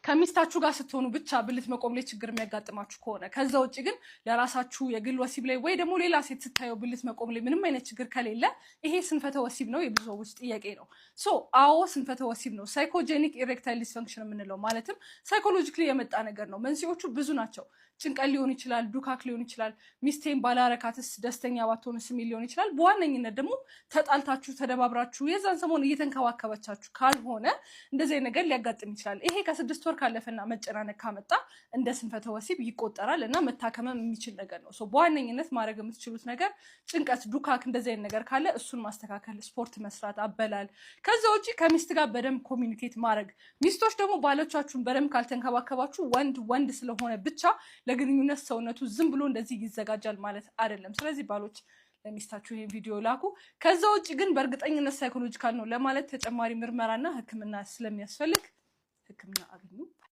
ከሚስታችሁ ጋር ስትሆኑ ብቻ ብልት መቆም ላይ ችግር የሚያጋጥማችሁ ከሆነ ከዛ ውጪ ግን ለራሳችሁ የግል ወሲብ ላይ ወይ ደግሞ ሌላ ሴት ስታየው ብልት መቆም ላይ ምንም አይነት ችግር ከሌለ ይሄ ስንፈተ ወሲብ ነው የብዙ ሰዎች ጥያቄ ነው። አዎ ስንፈተ ወሲብ ነው። ሳይኮጄኒክ ኢሬክታይል ዲስፈንክሽን የምንለው ማለትም ሳይኮሎጂካሊ የመጣ ነገር ነው። መንስኤዎቹ ብዙ ናቸው። ጭንቀት ሊሆን ይችላል፣ ዱካክ ሊሆን ይችላል፣ ሚስቴን ባላረካትስ ደስተኛ ባትሆንስ የሚል ሊሆን ይችላል። በዋነኝነት ደግሞ ተጣልታችሁ ተደባብራችሁ የዛን ሰሞን እየተንከባከበቻችሁ ካልሆነ እንደዚህ ነገር ሊያጋጥም ይችላል። ይሄ ከ6 ወር ካለፈና መጨናነቅ ካመጣ እንደ ስንፈተ ወሲብ ይቆጠራል እና መታከምም የሚችል ነገር ነው። በዋነኝነት ማድረግ የምትችሉት ነገር ጭንቀት፣ ዱካክ እንደዚህ አይነት ነገር ካለ እሱን ማስተካከል፣ ስፖርት መስራት፣ አበላል። ከዛ ውጪ ከሚስት ጋር በደንብ ኮሚኒኬት ማድረግ። ሚስቶች ደግሞ ባሎቻችሁን በደንብ ካልተንከባከባችሁ ወንድ ስለሆነ ብቻ ለግንኙነት ሰውነቱ ዝም ብሎ እንደዚህ ይዘጋጃል ማለት አይደለም። ስለዚህ ባሎች ለሚስታችሁ ይሄን ቪዲዮ ላኩ። ከዛ ውጪ ግን በእርግጠኝነት ሳይኮሎጂካል ነው ለማለት ተጨማሪ ምርመራና ሕክምና ስለሚያስፈልግ ሕክምና አግኙ።